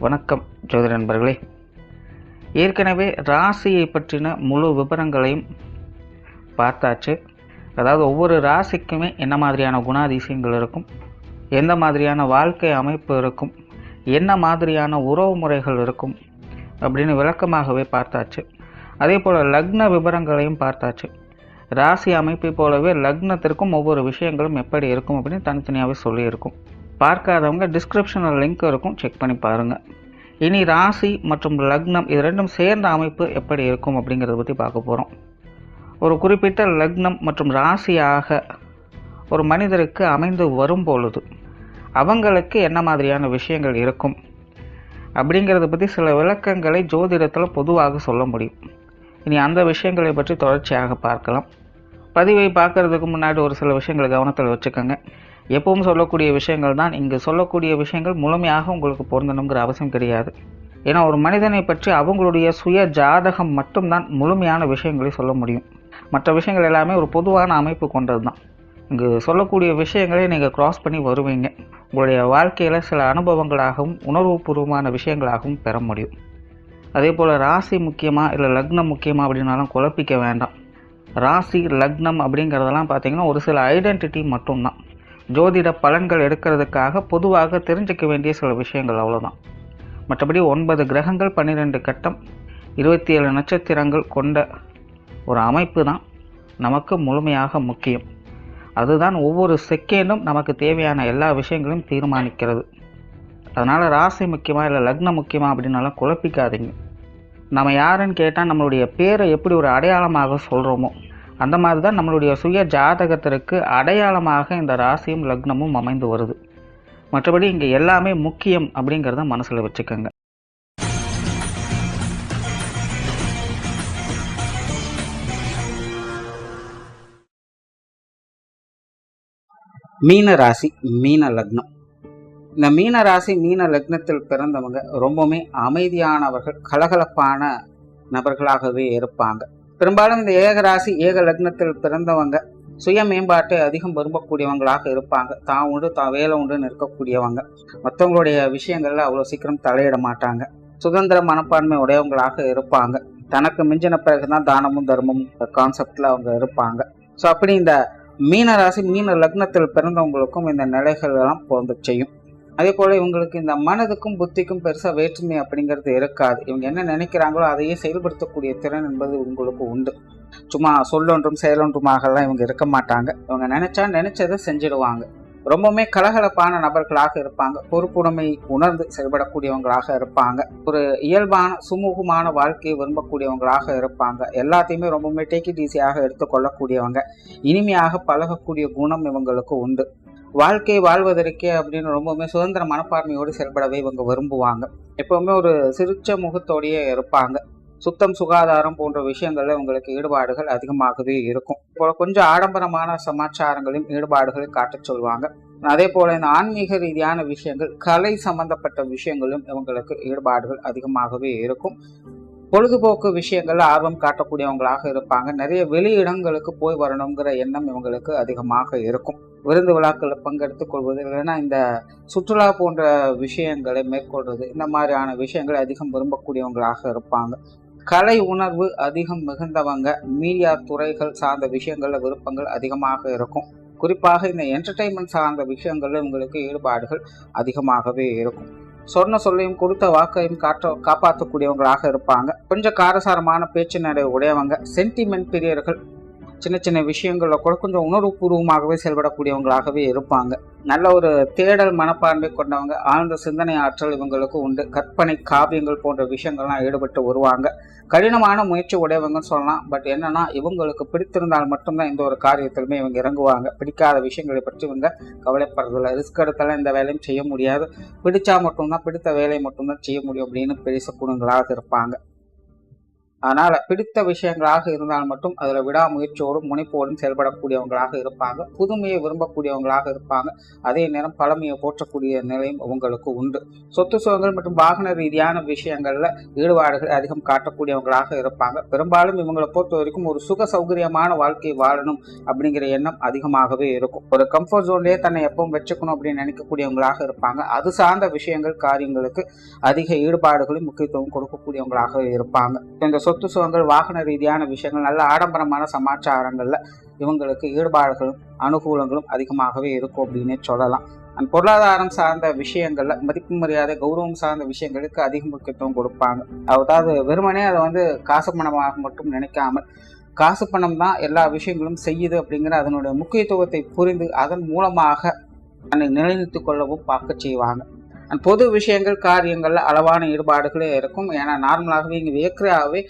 வணக்கம் ஜோதிட நண்பர்களே. ஏற்கனவே ராசியை பற்றின முழு விவரங்களையும் பார்த்தாச்சு. அதாவது ஒவ்வொரு ராசிக்குமே என்ன மாதிரியான குணாதிசயங்கள் இருக்கும், எந்த மாதிரியான வாழ்க்கை அமைப்பு இருக்கும், என்ன மாதிரியான உறவு முறைகள் இருக்கும் அப்படின்னு விளக்கமாகவே பார்த்தாச்சு. அதே போல் லக்ன விவரங்களையும் பார்த்தாச்சு. ராசி அமைப்பை போலவே லக்னத்திற்கும் ஒவ்வொரு விஷயங்களும் எப்படி இருக்கும் அப்படின்னு தனித்தனியாகவே சொல்லியிருக்கும். பார்க்காதவங்க டிஸ்கிரிப்ஷனில் லிங்க் இருக்கும், செக் பண்ணி பாருங்கள். இனி ராசி மற்றும் லக்னம் இது ரெண்டும் சேர்ந்த அமைப்பு எப்படி இருக்கும் அப்படிங்கிறத பற்றி பார்க்க போகிறோம். ஒரு குறிப்பிட்ட லக்னம் மற்றும் ராசியாக ஒரு மனிதருக்கு அமைந்து வரும் பொழுது அவங்களுக்கு என்ன மாதிரியான விஷயங்கள் இருக்கும் அப்படிங்கிறத பற்றி சில விளக்கங்களை ஜோதிடத்தில் பொதுவாக சொல்ல முடியும். இனி அந்த விஷயங்களை பற்றி தொடர்ச்சியாக பார்க்கலாம். பதிவை பார்க்குறதுக்கு முன்னாடி ஒரு சில விஷயங்களை கவனத்தில் வச்சுக்கோங்க. எப்பவும் சொல்லக்கூடிய விஷயங்கள் தான். இங்கு சொல்லக்கூடிய விஷயங்கள் முழுமையாக உங்களுக்கு பொருந்தணுங்கிற அவசியம் கிடையாது. ஏன்னா ஒரு மனிதனை பற்றி அவங்களுடைய சுய ஜாதகம் மட்டும்தான் முழுமையான விஷயங்களை சொல்ல முடியும். மற்ற விஷயங்கள் எல்லாமே ஒரு பொதுவான அமைப்பு கொண்டது தான். இங்கு சொல்லக்கூடிய விஷயங்களை நீங்கள் கிராஸ் பண்ணி வருவீங்க. உங்களுடைய வாழ்க்கையில் சில அனுபவங்களாகவும் உணர்வுபூர்வமான விஷயங்களாகவும் பெற முடியும். அதே போல் ராசி முக்கியமாக இல்லை லக்னம் முக்கியமாக அப்படின்னாலும் குழப்பிக்க வேண்டாம். ராசி லக்னம் அப்படிங்கிறதெல்லாம் பார்த்திங்கன்னா ஒரு சில ஐடென்டிட்டி மட்டும்தான். ஜோதிட பலன்கள் எடுக்கிறதுக்காக பொதுவாக தெரிஞ்சிக்க வேண்டிய சில விஷயங்கள் அவ்வளோதான். மற்றபடி 9 கிரகங்கள் 12 கட்டம் 27 நட்சத்திரங்கள் கொண்ட ஒரு அமைப்பு தான் நமக்கு முழுமையாக முக்கியம். அதுதான் ஒவ்வொரு செகண்டும் நமக்கு தேவையான எல்லா விஷயங்களையும் தீர்மானிக்கிறது. அதனால் ராசி முக்கியமாக இல்லை லக்னம் முக்கியமாக அப்படின்னாலும் குழப்பிக்காதீங்க. நம்ம யாருன்னு கேட்டால் நம்மளுடைய பேரை எப்படி ஒரு அடையாளமாக சொல்கிறோமோ அந்த மாதிரி தான் நம்மளுடைய சுய ஜாதகத்திற்கு அடையாளமாக இந்த ராசியும் லக்னமும் அமைந்து வருது. மற்றபடி இங்கே எல்லாமே முக்கியம் அப்படிங்கிறத மனசில் வச்சுக்கோங்க. மீன ராசி மீன லக்னம். இந்த மீன ராசி மீன லக்னத்தில் பிறந்தவங்க ரொம்பவுமே அமைதியானவர்கள், கலகலப்பான நபர்களாகவே இருப்பாங்க. பெரும்பாலும் இந்த ஏக ராசி ஏக லக்னத்தில் பிறந்தவங்க சுய மேம்பாட்டை அதிகம் விரும்பக்கூடியவங்களாக இருப்பாங்க. தான் உண்டு தான் வேலை உண்டுன்னு இருக்கக்கூடியவங்க. மற்றவங்களுடைய விஷயங்கள்ல அவ்வளோ சீக்கிரம் தலையிட மாட்டாங்க. சுதந்திர மனப்பான்மை உடையவங்களாக இருப்பாங்க. தனக்கு மிஞ்சின பிறகுதான் தானமும் தர்மமும் கான்செப்ட்ல அவங்க இருப்பாங்க. ஸோ அப்படி இந்த மீன ராசி மீன லக்னத்தில் பிறந்தவங்களுக்கும் இந்த நிலைகள் எல்லாம் பொருந்து செய்யும். அதே போல் இவங்களுக்கு இந்த மனதுக்கும் புத்திக்கும் பெருசாக வேற்றுமை அப்படிங்கிறது இருக்காது. இவங்க என்ன நினைக்கிறாங்களோ அதையே செயல்படுத்தக்கூடிய திறன் என்பது உங்களுக்கு உண்டு. சும்மா சொல்லொன்றும் செயலொன்றுமாகலாம் இவங்க இருக்க மாட்டாங்க. இவங்க நினைச்சதை செஞ்சிடுவாங்க. ரொம்பவுமே கலகலப்பான நபர்களாக இருப்பாங்க. பொறுப்புடைமை உணர்ந்து செயல்படக்கூடியவங்களாக இருப்பாங்க. ஒரு இயல்பான சுமூகமான வாழ்க்கையை விரும்பக்கூடியவங்களாக இருப்பாங்க. எல்லாத்தையுமே ரொம்பவுமே டேக் இட் ஈஸியாக எடுத்துக்கொள்ளக்கூடியவங்க. இனிமையாக பழகக்கூடிய குணம் இவங்களுக்கு உண்டு. வாழ்க்கையை வாழ்வதற்கே அப்படின்னு ரொம்பவுமே சுதந்திர மனப்பான்மையோடு செயல்படவே இவங்க விரும்புவாங்க. எப்பவுமே ஒரு சிரிச்ச முகத்தோடையே இருப்பாங்க. சுத்தம் சுகாதாரம் போன்ற விஷயங்கள்ல உங்களுக்கு ஈடுபாடுகள் அதிகமாகவே இருக்கும். இப்போ கொஞ்சம் ஆடம்பரமான சமாச்சாரங்களையும் ஈடுபாடுகளையும் காட்டச் சொல்லுவாங்க. அதே போல இந்த ஆன்மீக ரீதியான விஷயங்கள், கலை சம்பந்தப்பட்ட விஷயங்களும் இவங்களுக்கு ஈடுபாடுகள் அதிகமாகவே இருக்கும். பொழுதுபோக்கு விஷயங்கள்ல ஆர்வம் காட்டக்கூடியவங்களாக இருப்பாங்க. நிறைய வெளி இடங்களுக்கு போய் வரணுங்கிற எண்ணம் இவங்களுக்கு அதிகமாக இருக்கும். விருந்து விழாக்களில் பங்கெடுத்துக் கொள்வது, இல்லைன்னா இந்த சுற்றுலா போன்ற விஷயங்களை மேற்கொள்வது, இந்த மாதிரியான விஷயங்களை அதிகம் விரும்பக்கூடியவங்களாக இருப்பாங்க. கலை உணர்வு அதிகம் மிகுந்தவங்க. மீடியா துறைகள் சார்ந்த விஷயங்கள்ல விருப்பங்கள் அதிகமாக இருக்கும். குறிப்பாக இந்த என்டர்டெயின்மெண்ட் சார்ந்த விஷயங்கள்ல உங்களுக்கு ஈடுபாடுகள் அதிகமாகவே இருக்கும். சொன்ன சொல்லையும் கொடுத்த வாக்கையும் காப்பாற்றக்கூடியவங்களாக இருப்பாங்க. கொஞ்சம் காரசாரமான பேச்சு நடை உடையவங்க. சென்டிமெண்ட் பிரியர்கள். சின்ன சின்ன விஷயங்கள்ல கூட கொஞ்சம் உணர்வுபூர்வமாகவே செயல்படக்கூடியவங்களாகவே இருப்பாங்க. நல்ல ஒரு தேடல் மனப்பான்மை கொண்டவங்க. ஆழ்ந்த சிந்தனை ஆற்றல் இவங்களுக்கு உண்டு. கற்பனை காவியங்கள் போன்ற விஷயங்கள்லாம் ஈடுபட்டு வருவாங்க. கடினமான முயற்சி உடையவங்கன்னு சொல்லலாம். பட் என்னன்னா இவங்களுக்கு பிடித்திருந்தால் மட்டும்தான் இந்த ஒரு காரியத்திலுமே இவங்க இறங்குவாங்க. பிடிக்காத விஷயங்களை பற்றி இவங்க கவலைப்படுறதில்லை. ரிஸ்க் எடுத்தாலும் இந்த வேலையும் செய்ய முடியாது. பிடிச்சா மட்டும்தான், பிடித்த வேலையை மட்டும்தான் செய்ய முடியும் அப்படின்னு பேசக்கூடியவங்களாக இருப்பாங்க. அதனால பிடித்த விஷயங்களாக இருந்தால் மட்டும் அதுல விடாமுயற்சியோடும் முனைப்போடும் செயல்படக்கூடியவங்களாக இருப்பாங்க. புதுமையை விரும்பக்கூடியவங்களாக இருப்பாங்க. அதே நேரம் பழமையை போற்றக்கூடிய நிலையும் உங்களுக்கு உண்டு. சொத்து சுகங்கள் மற்றும் வாகன ரீதியான விஷயங்கள்ல ஈடுபாடுகள் அதிகம் காட்டக்கூடியவங்களாக இருப்பாங்க. பெரும்பாலும் இவங்களை பொறுத்த வரைக்கும் ஒரு சுக சௌகரியமான வாழ்க்கை வாழணும் அப்படிங்கிற எண்ணம் அதிகமாகவே இருக்கும். ஒரு கம்ஃபர்ட் ஜோன்லயே தன்னை எப்பவும் வச்சுக்கணும் அப்படின்னு நினைக்கக்கூடியவங்களாக இருப்பாங்க. அது சார்ந்த விஷயங்கள் காரியங்களுக்கு அதிக ஈடுபாடுகளும் முக்கியத்துவம் கொடுக்கக்கூடியவங்களாக இருப்பாங்க. இந்த சொத்து சுகங்கள் வாகன ரீதியான விஷயங்கள் நல்ல ஆடம்பரமான சமாச்சாரங்கள்ல இவங்களுக்கு ஈடுபாடுகளும் அனுகூலங்களும் அதிகமாகவே இருக்கும் அப்படின்னே சொல்லலாம். அந்த பொருளாதாரம் சார்ந்த விஷயங்கள்ல மதிப்பு மரியாதை கௌரவம் சார்ந்த விஷயங்களுக்கு அதிக முக்கியத்துவம் கொடுப்பாங்க. அதாவது வெறுமனே அதை காசு பணமாக மட்டும் நினைக்காமல் காசு பணம் தான் எல்லா விஷயங்களும் செய்யுது அப்படிங்கிற அதனுடைய முக்கியத்துவத்தை புரிந்து அதன் மூலமாக தன்னை நிலைநிறுத்திக் கொள்ளவும் பார்க்க செய்வாங்க. பொது விஷயங்கள் காரியங்கள்ல அளவான ஈடுபாடுகளே இருக்கும். ஏன்னா நார்மலாகவே இங்கே இயற்கையாகவே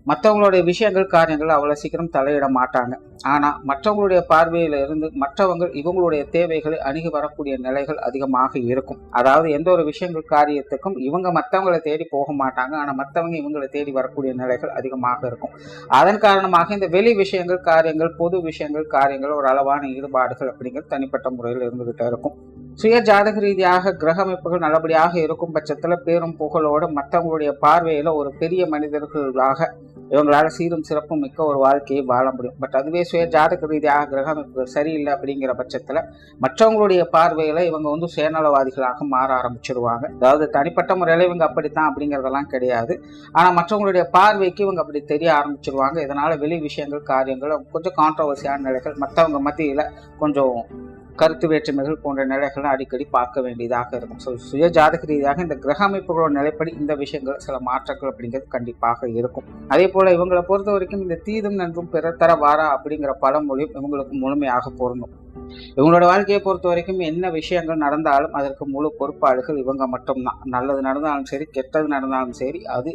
மற்றவங்களுடைய விஷயங்கள் காரியங்கள் அவ்வளோ சீக்கிரம் தலையிட மாட்டாங்க. ஆனால் மற்றவங்களுடைய பார்வையில இருந்து மற்றவங்க இவங்களுடைய தேவைகளை அணுகி வரக்கூடிய நிலைகள் அதிகமாக இருக்கும். அதாவது எந்த ஒரு விஷயங்கள் காரியத்துக்கும் இவங்க மற்றவங்களை தேடி போக மாட்டாங்க. ஆனால் மற்றவங்க இவங்களை தேடி வரக்கூடிய நிலைகள் அதிகமாக இருக்கும். அதன் காரணமாக இந்த வெளி விஷயங்கள் காரியங்கள் பொது விஷயங்கள் காரியங்கள் ஒரு அளவான ஈடுபாடுகள் அப்படிங்கிறது தனிப்பட்ட முறையில் இருந்துகிட்டே இருக்கும். சுய ஜாதக ரீதியாக கிரக அமைப்புகள் நல்லபடியாக இருக்கும் பட்சத்துல பேரும் புகழோடு மற்றவங்களுடைய பார்வையில ஒரு பெரிய மனிதர்களாக இவங்களால சீரும் சிறப்பும் மிக்க ஒரு வாழ்க்கையை வாழ முடியும். பட் அதுவே சுய ஜாதக ரீதியாக கிரக அமைப்புகள் சரியில்லை அப்படிங்கிற பட்சத்துல மற்றவங்களுடைய பார்வையில இவங்க சுயநலவாதிகளாக மாற ஆரம்பிச்சிருவாங்க. அதாவது தனிப்பட்ட முறையில இவங்க அப்படித்தான் அப்படிங்கிறதெல்லாம் கிடையாது. ஆனா மற்றவங்களுடைய பார்வைக்கு இவங்க அப்படி தெரிய ஆரம்பிச்சிருவாங்க. இதனால வெளி விஷயங்கள் காரியங்கள் கொஞ்சம் கான்ட்ரவர்சியான நிலைகள் மற்றவங்க மத்தியில கொஞ்சம் கருத்து வேற்றுமைகள் போன்ற நிலைகளை அடிக்கடி பார்க்க வேண்டியதாக இருக்கும். ஸோ சுய ஜாதக ரீதியாக இந்த கிரக அமைப்புகளோட நிலைப்படி இந்த விஷயங்கள் சில மாற்றங்கள் அப்படிங்கிறது கண்டிப்பாக இருக்கும். அதே போல இவங்களை பொறுத்த வரைக்கும் இந்த தீதும் நன்றும் பிறர் தர வாரா அப்படிங்கிற பழமொழியும் இவங்களுக்கு முழுமையாக பொருந்தும். இவங்களோட வாழ்க்கையை பொறுத்த வரைக்கும் என்ன விஷயங்கள் நடந்தாலும் அதற்கு முழு பொறுப்பாளிகள் இவங்க மட்டும்தான். நல்லது நடந்தாலும் சரி கெட்டது நடந்தாலும் சரி அது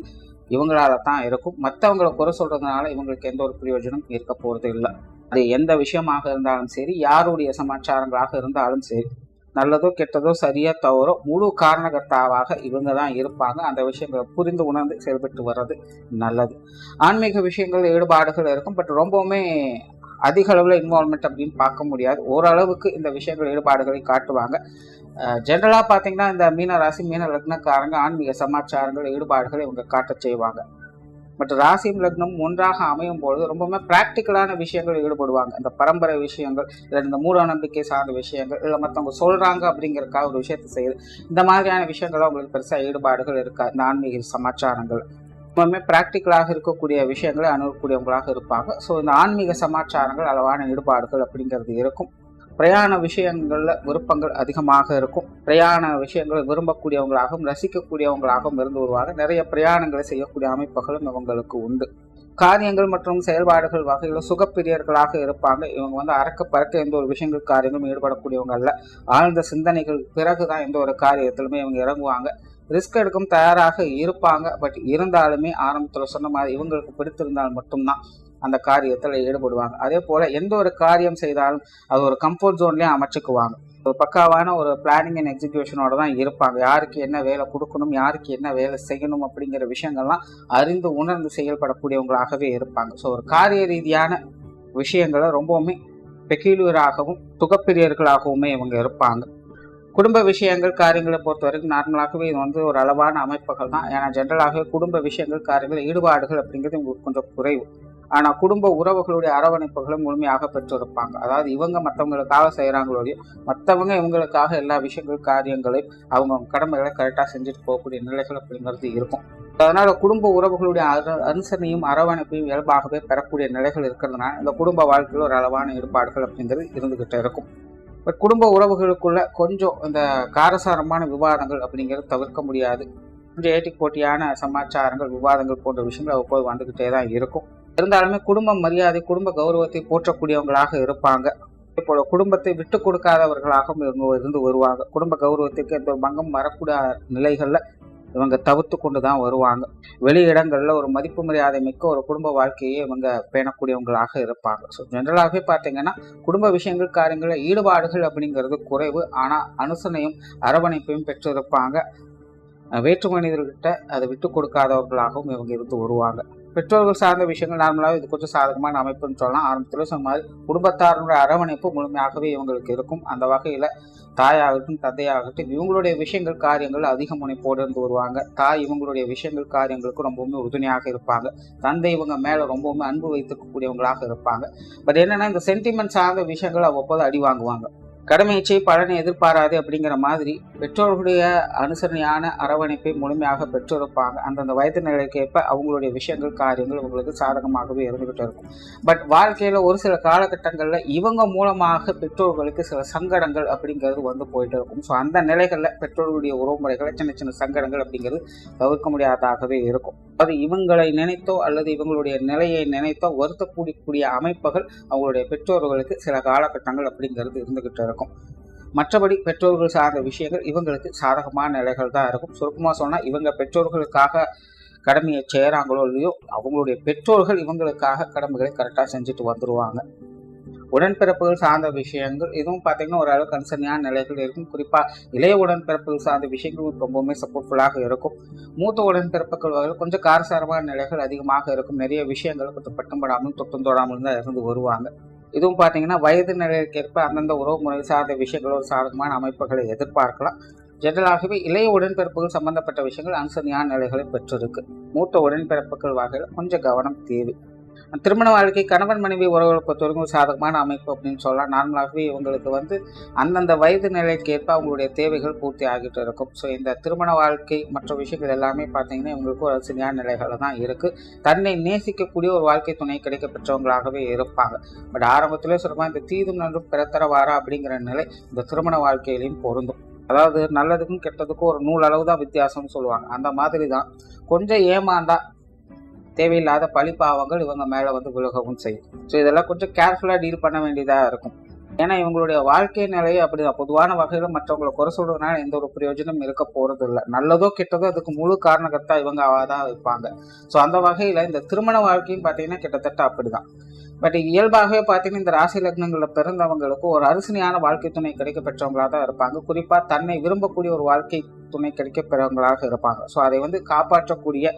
இவங்களால தான் இருக்கும். மற்றவங்களை குறை சொல்றதுனால இவங்களுக்கு எந்த ஒரு பிரயோஜனம் இருக்க போறது இல்லை. அது எந்த விஷயமாக இருந்தாலும் சரி யாருடைய சமாச்சாரங்களாக இருந்தாலும் சரி நல்லதோ கெட்டதோ சரியா தவறோ முழு காரணகர்த்தாவாக இவங்க தான் இருப்பாங்க. அந்த விஷயங்களை புரிந்து உணர்ந்து செயல்பட்டு வர்றது நல்லது. ஆன்மீக விஷயங்கள் ஈடுபாடுகள் இருக்கும். பட் ரொம்பவுமே அதிக அளவில் இன்வால்மெண்ட் அப்படின்னு பார்க்க முடியாது. ஓரளவுக்கு இந்த விஷயங்கள் ஈடுபாடுகளை காட்டுவாங்க. ஜென்ரலாக பார்த்தீங்கன்னா இந்த மீன ராசி மீன லக்னக்காரங்க ஆன்மீக சமாச்சாரங்கள் ஈடுபாடுகளை இவங்க காட்ட செய்வாங்க. பட் ராசியும் லக்னம் ஒன்றாக அமையும் பொழுது ரொம்பவுமே ப்ராக்டிக்கலான விஷயங்கள் ஈடுபடுவாங்க. இந்த பரம்பரை விஷயங்கள் இல்லை இந்த மூட நம்பிக்கை சார்ந்த விஷயங்கள் இல்லை மற்றவங்க சொல்றாங்க அப்படிங்கிறதுக்காக ஒரு விஷயத்தை செய்யுது இந்த மாதிரியான விஷயங்கள்லாம் உங்களுக்கு பெருசாக ஈடுபாடுகள் இருக்கா. இந்த ஆன்மீக சமாச்சாரங்கள் ரொம்பவுமே ப்ராக்டிக்கலாக இருக்கக்கூடிய விஷயங்களை அணுகக்கூடியவங்களாக இருப்பாங்க. ஸோ இந்த ஆன்மீக சமாச்சாரங்கள் அளவான ஈடுபாடுகள் அப்படிங்கிறது இருக்கும். பிரயாண விஷயங்கள்ல விருப்பங்கள் அதிகமாக இருக்கும். பிரயாண விஷயங்களை விரும்பக்கூடியவங்களாகவும் ரசிக்கக்கூடியவங்களாகவும் இருந்து வருவாங்க. நிறைய பிரயாணங்களை செய்யக்கூடிய அமைப்புகளும் இவங்களுக்கு உண்டு. காரியங்கள் மற்றும் செயல்பாடுகள் வகையில் சுகப்பிரியர்களாக இருப்பாங்க. இவங்க அறக்க பறக்க எந்த ஒரு விஷயங்கள் காரியங்களும் ஈடுபடக்கூடியவங்க அல்ல. ஆழ்ந்த சிந்தனைகள் பிறகுதான் எந்த ஒரு காரியத்திலுமே இவங்க இறங்குவாங்க. ரிஸ்க் எடுக்கும் தயாராக இருப்பாங்க. பட் இருந்தாலுமே ஆரம்பத்தில் சொன்ன மாதிரி இவங்களுக்கு பிடித்திருந்தால் மட்டும்தான் அந்த காரியத்தில் ஈடுபடுவாங்க. அதே போல எந்த ஒரு காரியம் செய்தாலும் அது ஒரு கம்ஃபர்ட் ஜோன்லயே அமைச்சுக்குவாங்க. ஒரு பக்காவான ஒரு பிளானிங் அண்ட் எக்ஸிக்யூஷனோட தான் இருப்பாங்க. யாருக்கு என்ன வேலை கொடுக்கணும் யாருக்கு என்ன வேலை செய்யணும் அப்படிங்கிற விஷயங்கள்லாம் அறிந்து உணர்ந்து செயல்படக்கூடியவங்களாகவே இருப்பாங்க. ஸோ ஒரு காரிய ரீதியான விஷயங்களை ரொம்பவுமே பெக்யூலியராகவும் சுகப்பிரியர்களாகவுமே இவங்க இருப்பாங்க. குடும்ப விஷயங்கள் காரியங்களை பொறுத்த வரைக்கும் நார்மலாகவே இது ஒரு அளவான அமைப்புகள் தான். ஏன்னா ஜென்ரலாகவே குடும்ப விஷயங்கள் காரியங்கள் ஈடுபாடுகள் அப்படிங்கிறது உங்களுக்கு கொஞ்சம் குறைவு. ஆனா குடும்ப உறவுகளுடைய அரவணைப்புகளும் முழுமையாக பெற்றிருப்பாங்க. அதாவது இவங்க மற்றவங்களுக்காக செய்யறாங்களோடையும் மற்றவங்க இவங்களுக்காக எல்லா விஷயங்கள் காரியங்களையும் அவங்க கடமைகளை கரெக்டா செஞ்சுட்டு போகக்கூடிய நிலைகள் அப்படிங்கிறது இருக்கும். அதனால குடும்ப உறவுகளுடைய அனுசரணையும் அரவணைப்பையும் இயல்பாகவே பெறக்கூடிய நிலைகள் இருக்கிறதுனால இந்த குடும்ப வாழ்க்கையில் ஒரு அளவான ஈடுபாடுகள் அப்படிங்கிறது இருந்துகிட்டே இருக்கும். பட் குடும்ப உறவுகளுக்குள்ள கொஞ்சம் இந்த காரசாரமான விவாதங்கள் அப்படிங்கிறது தவிர்க்க முடியாது. கொஞ்சம் ஏட்டிக் போட்டியான சமாச்சாரங்கள் விவாதங்கள் போன்ற விஷயங்கள் அவ்வப்போது வந்துகிட்டே தான் இருக்கும். இருந்தாலுமே குடும்ப மரியாதை குடும்ப கௌரவத்தை போற்றக்கூடியவங்களாக இருப்பாங்க. அதே போல குடும்பத்தை விட்டு கொடுக்காதவர்களாகவும் இருந்து வருவாங்க. குடும்ப கௌரவத்துக்கு எந்த பங்கம் வரக்கூடிய நிலைகள்ல இவங்க தவிர்த்து கொண்டு தான் வருவாங்க. வெளி இடங்கள்ல ஒரு மதிப்பு மரியாதை மிக்க ஒரு குடும்ப வாழ்க்கையை இவங்க பேணக்கூடியவங்களாக இருப்பாங்க. ஸோ ஜென்ரலாகவே பார்த்தீங்கன்னா குடும்ப விஷயங்கள் காரியங்களில் ஈடுபாடுகள் அப்படிங்கிறது குறைவு. ஆனால் அனுசரணையும் அரவணைப்பையும் பெற்றிருப்பாங்க. வேற்று மனிதர்கிட்ட அதை விட்டு கொடுக்காதவர்களாகவும் இவங்க இருந்து வருவாங்க. பெற்றோர்கள் சார்ந்த விஷயங்கள் நார்மலாகவே இது கொஞ்சம் சாதகமான அமைப்புன்னு சொல்லலாம். ஆரம்பத்தில் சொன்ன மாதிரி குடும்பத்தாருடைய அரவணைப்பு முழுமையாகவே இவங்களுக்கு இருக்கும். அந்த வகையில் தாயாகட்டும் தந்தையாகட்டும் இவங்களுடைய விஷயங்கள் காரியங்கள் அதிக முனைப்போடு இருந்து வருவாங்க. தாய் இவங்களுடைய விஷயங்கள் காரியங்களுக்கு ரொம்பவுமே உறுதுணையாக இருப்பாங்க. தந்தை இவங்க மேலே ரொம்பவுமே அன்பு வைத்துக்கக்கூடியவங்களாக இருப்பாங்க. பட் என்னன்னா இந்த சென்டிமெண்ட் சார்ந்த விஷயங்கள் அவ்வப்போது அடி வாங்குவாங்க. கடமையை பலனை எதிர்பாராது அப்படிங்கிற மாதிரி பெற்றோர்களுடைய அனுசரணையான அரவணைப்பை முழுமையாக பெற்றிருப்பாங்க. அந்தந்த வயது நிலைக்கேற்ப அவங்களுடைய விஷயங்கள் காரியங்கள் உங்களுக்கு சாதகமாகவே இருந்துகிட்டு இருக்கும். பட் வாழ்க்கையில் ஒரு சில காலகட்டங்களில் இவங்க மூலமாக பெற்றோர்களுக்கு சில சங்கடங்கள் அப்படிங்கிறது வந்து போயிட்டு இருக்கும். ஸோ அந்த நிலைகளில் பெற்றோர்களுடைய உறவுமுறைகளை சின்ன சின்ன சங்கடங்கள் அப்படிங்கிறது தவிர்க்க முடியாததாகவே இருக்கும். அது இவங்களை நினைத்தோ அல்லது இவங்களுடைய நிலையை நினைத்தோ வருத்தக்கூடிய அமைப்புகள் அவங்களுடைய பெற்றோர்களுக்கு சில காலகட்டங்கள் அப்படிங்கிறது இருந்துகிட்டு இருக்கும். மற்றபடி பெற்றோர்கள் சார்ந்த விஷயங்கள் இவங்களுக்கு சாதகமான நிலைகள் தான் இருக்கும். சுருக்கமாக சொன்னால் இவங்க பெற்றோர்களுக்காக கடமையை செய்கிறாங்களோ இல்லையோ அவங்களுடைய பெற்றோர்கள் இவங்களுக்காக கடமைகளை கரெக்டாக செஞ்சுட்டு வந்துடுவாங்க. உடன்பிறப்புகள் சார்ந்த விஷயங்கள் இதுவும் பார்த்தீங்கன்னா ஓரளவு கன்சர்னியான நிலைகள் இருக்கும். குறிப்பாக இளைய உடன்பிறப்புகள் சார்ந்த விஷயங்கள் ரொம்பவுமே சப்போர்ட்ஃபுல்லாக இருக்கும். மூத்த உடன்பிறப்புகள் வகையில் கொஞ்சம் காரசாரமான நிலைகள் அதிகமாக இருக்கும். நிறைய விஷயங்கள் கொஞ்சம் பட்டும்படாமல் தொடாமல் தான் இருந்து வருவாங்க. இதுவும் பார்த்தீங்கன்னா வயது நிலைக்கேற்ப அந்தந்த உறவு முறை சார்ந்த விஷயங்களோட சாதகமான அமைப்புகளை எதிர்பார்க்கலாம். ஜெனரலாகவே இளைய உடன்பிறப்புகள் சம்பந்தப்பட்ட விஷயங்கள் அனுசரணையான நிலைகளை பெற்றிருக்கு. மூத்த உடன்பிறப்புகள் வகையில் கொஞ்சம் கவனம் தேவை. திருமண வாழ்க்கை கணவன் மனைவி உறவுகளை பொறுத்தவரைக்கும் சாதகமான அமைப்பு அப்படின்னு சொல்லலாம். நார்மலாகவே இவங்களுக்கு அந்தந்த வயது நிலைக்கேற்ப அவங்களுடைய தேவைகள் பூர்த்தி ஆகிட்டு இருக்கும். ஸோ இந்த திருமண வாழ்க்கை மற்ற விஷயங்கள் எல்லாமே பார்த்தீங்கன்னா இவங்களுக்கு ஒரு சரியான நிலைகளில் தான் இருக்குது. தன்னை நேசிக்கக்கூடிய ஒரு வாழ்க்கை துணை கிடைக்க பெற்றவங்களாகவே இருப்பாங்க. பட் ஆரம்பத்திலே சொல்லுவாங்க இந்த தீதும் நன்றும் பிறத்தரவாரா அப்படிங்கிற நிலை இந்த திருமண வாழ்க்கையிலையும் பொருந்தும். அதாவது நல்லதுக்கும் கெட்டதுக்கும் ஒரு நூல் அளவு தான் வித்தியாசம்னு சொல்லுவாங்க. அந்த மாதிரி தான் கொஞ்சம் ஏமாந்தா தேவையில்லாத பழிப்பாவங்கள் இவங்க மேலே விலகவும் செய்யும். ஸோ இதெல்லாம் கொஞ்சம் கேர்ஃபுல்லாக டீல் பண்ண வேண்டியதாக இருக்கும். ஏன்னா இவங்களுடைய வாழ்க்கை நிலையை அப்படிதான் பொதுவான வகையில் மற்றவங்களை குறை சொல்றதுனால எந்த ஒரு பிரயோஜனம் இருக்க போறது இல்லை. நல்லதோ கெட்டதோ அதுக்கு முழு காரணகர்த்தா இவங்க தான் இருப்பாங்க. ஸோ அந்த வகையில் இந்த திருமண வாழ்க்கையும் பார்த்தீங்கன்னா கிட்டத்தட்ட அப்படிதான். பட் இயல்பாகவே பார்த்தீங்கன்னா இந்த ராசி லக்னங்களில் பிறந்தவங்களுக்கு ஒரு அரிசனையான வாழ்க்கை துணை கிடைக்க பெற்றவங்களாக தான் இருப்பாங்க. குறிப்பாக தன்னை விரும்பக்கூடிய ஒரு வாழ்க்கை துணை கிடைக்க பெறவங்களாக இருப்பாங்க. ஸோ அதை காப்பாற்றக்கூடிய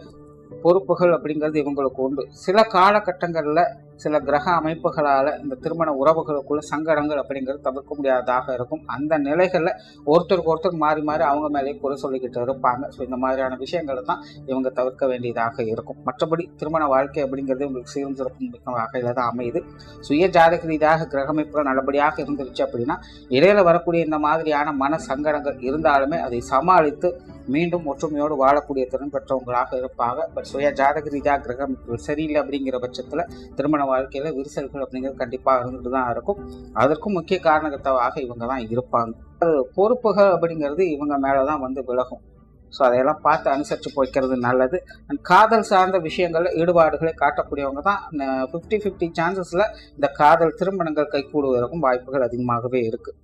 பொறுப்புகள் அப்படிங்கிறது இவங்களுக்கு உண்டு. சில காலகட்டங்களில் சில கிரக அமைப்புகளால் இந்த திருமண உறவுகளுக்குள்ள சங்கடங்கள் அப்படிங்கிறது தவிர்க்க முடியாததாக இருக்கும். அந்த நிலைகளில் ஒருத்தருக்கு ஒருத்தர் மாறி மாறி அவங்க மேலே குறை சொல்லிக்கிட்டு இருப்பாங்க. ஸோ இந்த மாதிரியான விஷயங்களை தான் இவங்க தவிர்க்க வேண்டியதாக இருக்கும். மற்றபடி திருமண வாழ்க்கை அப்படிங்கிறது உங்களுக்கு சீரும் சிறப்பும் மிக்க வகையில் தான் அமையுது. சுய ஜாதக ரீதியாக கிரக அமைப்புகள் நல்லபடியாக இருந்துருச்சு அப்படின்னா இடையில வரக்கூடிய இந்த மாதிரியான மன சங்கடங்கள் இருந்தாலுமே அதை சமாளித்து மீண்டும் ஒற்றுமையோடு வாழக்கூடிய திறன் பெற்றவங்களாக இருப்பாங்க. பட் சுய ஜாதக ரீதியாக கிரகம் சரியில்லை அப்படிங்கிற பட்சத்தில் திருமண வாழ்க்கையில் விரிசல்கள் அப்படிங்கிறது கண்டிப்பாக இருந்துட்டு தான் இருக்கும். அதற்கும் முக்கிய காரணகர்த்தாவாக இவங்க தான் இருப்பாங்க. பொறுப்புகள் அப்படிங்கிறது இவங்க மேலே தான் விலகும். ஸோ அதையெல்லாம் பார்த்து அனுசரித்து போய்க்கிறது நல்லது. அண்ட் காதல் சார்ந்த விஷயங்களில் ஈடுபாடுகளை காட்டக்கூடியவங்க தான் 50-50 சான்சஸில் இந்த காதல் திருமணங்கள் கைகூடுவதற்கும் வாய்ப்புகள் அதிகமாகவே இருக்குது.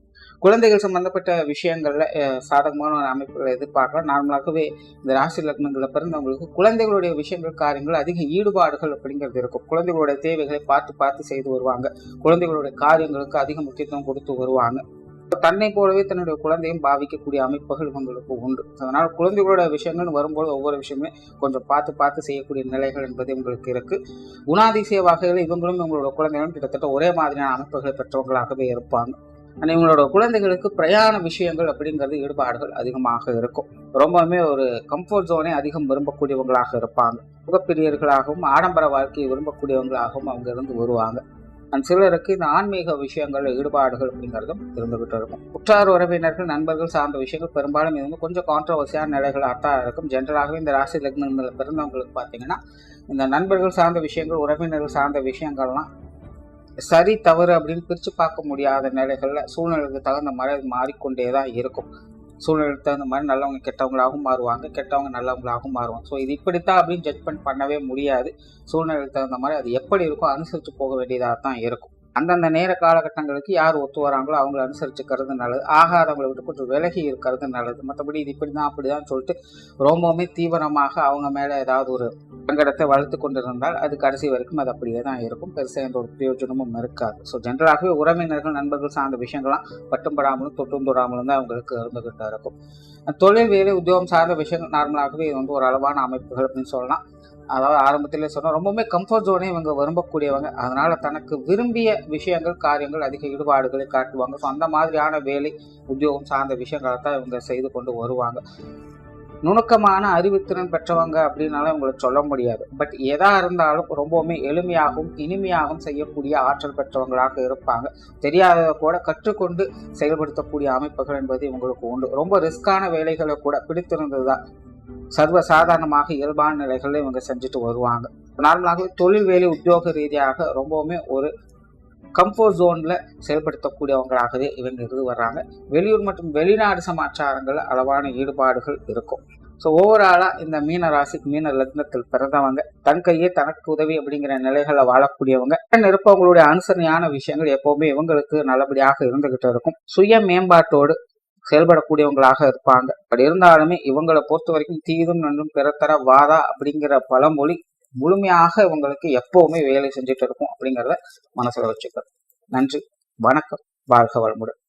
குழந்தைகள் சம்பந்தப்பட்ட விஷயங்களில் சாதகமான ஒரு அமைப்புகளை எதிர்பார்க்கலாம். நார்மலாகவே இந்த ராசி லக்னங்களில் பிறந்தவங்களுக்கு குழந்தைகளுடைய விஷயங்கள் காரியங்கள் அதிக ஈடுபாடுகள் அப்படிங்கிறது இருக்கும். குழந்தைகளுடைய தேவைகளை பார்த்து செய்து வருவாங்க. குழந்தைகளுடைய காரியங்களுக்கு அதிக முக்கியத்துவம் கொடுத்து வருவாங்க. தன்னை போலவே தன்னுடைய குழந்தையும் பாவிக்கக்கூடிய அமைப்புகள் இவங்களுக்கு உண்டு. அதனால் குழந்தைகளோட விஷயங்கள் வரும்போது ஒவ்வொரு விஷயமே கொஞ்சம் பார்த்து செய்யக்கூடிய நிலைகள் என்பது இவங்களுக்கு இருக்கு. குணாதிசய வகையில் இவங்களும் இவங்களோட குழந்தைகளும் கிட்டத்தட்ட ஒரே மாதிரியான அமைப்புகளை பெற்றவங்களாகவே இருப்பாங்க. ஆனால் இவங்களோட குழந்தைகளுக்கு பிரயாண விஷயங்கள் அப்படிங்கிறது ஈடுபாடுகள் அதிகமாக இருக்கும். ரொம்பவுமே ஒரு கம்ஃபர்ட் ஜோனை அதிகம் விரும்பக்கூடியவங்களாக இருப்பாங்க. சுகப்பிரியர்களாகவும் ஆடம்பர வாழ்க்கையை விரும்பக்கூடியவங்களாகவும் அவங்க இருந்து வருவாங்க. சிலருக்கு இந்த ஆன்மீக விஷயங்கள் ஈடுபாடுகள் அப்படிங்கிறதும் இருந்துகிட்டு இருக்கும். உற்றார் உறவினர்கள் நண்பர்கள் சார்ந்த விஷயங்கள் பெரும்பாலும் இது கொஞ்சம் கான்ட்ரவர்சியான நிலைகளாக தான் இருக்கும். ஜென்ரலாகவே இந்த ராசி லக்னங்களில் பிறந்தவங்களுக்கு பார்த்தீங்கன்னா இந்த நண்பர்கள் சார்ந்த விஷயங்கள் உறவினர்கள் சார்ந்த விஷயங்கள்லாம் சரி தவறு அப்படின்னு பிரித்து பார்க்க முடியாத நிலைகளில் சூழ்நிலைக்கு தகுந்த மாதிரி மாறிக்கொண்டே தான் இருக்கும். சூழ்நிலைக்கு தகுந்த மாதிரி நல்லவங்க கெட்டவங்களாகவும் மாறுவாங்க, கெட்டவங்க நல்லவங்களாகவும் மாறுவாங்க. ஸோ இது இப்படித்தான் அப்படின்னு ஜட்ஜ்மெண்ட் பண்ணவே முடியாது. சூழ்நிலைக்கு தகுந்த மாதிரி அது எப்படி இருக்கோ அனுசரித்து போக வேண்டியதாக தான் இருக்கும். அந்தந்த நேர காலகட்டங்களுக்கு யார் ஒத்து வராங்களோ அவங்கள அனுசரிச்சுக்கிறது நல்லது. ஆகாதவங்களை விட்டு கொஞ்சம் விலகி இருக்கிறது நல்லது. மற்றபடி இது இப்படி தான் அப்படிதான் சொல்லிட்டு ரொம்பவுமே தீவிரமாக அவங்க மேலே ஏதாவது ஒரு சங்கடத்தை வளர்த்து கொண்டிருந்தால் அது கடைசி வரைக்கும் அது அப்படியே தான் இருக்கும். பெருசாக எந்த ஒரு பிரயோஜனமும் இருக்காது. ஸோ ஜென்ரலாகவே உறவினர்கள் நண்பர்கள் சார்ந்த விஷயங்கள்லாம் பட்டும்படாமலும் தொட்டும்படாமலும் தான் அவங்களுக்கு இருந்துகிட்டு இருக்கும். தொழில் வேலை உத்தியோகம் சார்ந்த விஷயங்கள் நார்மலாகவே இது ஒரு அளவான அமைப்புகள் அப்படின்னு சொல்லலாம். அதாவது ஆரம்பத்திலே சொன்னால் ரொம்பவுமே கம்ஃபர்ட் ஜோனே இவங்க விரும்பக்கூடியவங்க. அதனால தனக்கு விரும்பிய விஷயங்கள், காரியங்கள், அதிக ஈடுபாடுகளை காட்டுவாங்க. ஸோ அந்த மாதிரியான வேலை, உத்தியோகம் சார்ந்த விஷயங்களை தான் இவங்க செய்து கொண்டு வருவாங்க. நுணுக்கமான அறிவுத்திறன் பெற்றவங்க அப்படின்னாலும் இவங்களை சொல்ல முடியாது. பட் எதா இருந்தாலும் ரொம்பவுமே எளிமையாகவும் இனிமையாகவும் செய்யக்கூடிய ஆற்றல் பெற்றவங்களாக இருப்பாங்க. தெரியாததை கூட கற்றுக்கொண்டு செயல்படுத்தக்கூடிய அமைப்புகள் என்பது இவங்களுக்கு உண்டு. ரொம்ப ரிஸ்கான வேலைகளை கூட பிடித்திருந்ததுதான் சர்வ சாதாரணமாக இயல்பான நிலைகளில் இவங்க செஞ்சுட்டு வருவாங்க. நார்மலாகவே தொழில் வேலை உத்தியோக ரீதியாக ரொம்பவுமே ஒரு கம்ஃபர்ட் ஜோனில் செயல்படுத்தக்கூடியவங்களாகவே இவங்க இருந்து வர்றாங்க. வெளியூர் மற்றும் வெளிநாடு சமாச்சாரங்கள் அளவான ஈடுபாடுகள் இருக்கும். ஸோ ஓவராலாக இந்த மீன ராசி மீன லக்னத்தில் பிறந்தவங்க தன் கையே தனக்கு உதவி அப்படிங்கிற நிலைகளை வாழக்கூடியவங்க. இருப்பவங்களுடைய அனுசரணையான விஷயங்கள் எப்பவுமே இவங்களுக்கு நல்லபடியாக இருந்துகிட்டு இருக்கும். சுய மேம்பாட்டோடு செயல்படக்கூடியவங்களாக இருப்பாங்க. அப்படி இருந்தாலுமே இவங்களை பொறுத்த வரைக்கும் தீதும் நன்றும் பிறத்தர வாதா அப்படிங்கிற பழமொழி முழுமையாக இவங்களுக்கு எப்பவுமே வேலை செஞ்சுட்டு இருக்கும் அப்படிங்கிறத மனசுல வச்சுக்கிறோம். நன்றி, வணக்கம், வாழ்க வளமுடன்.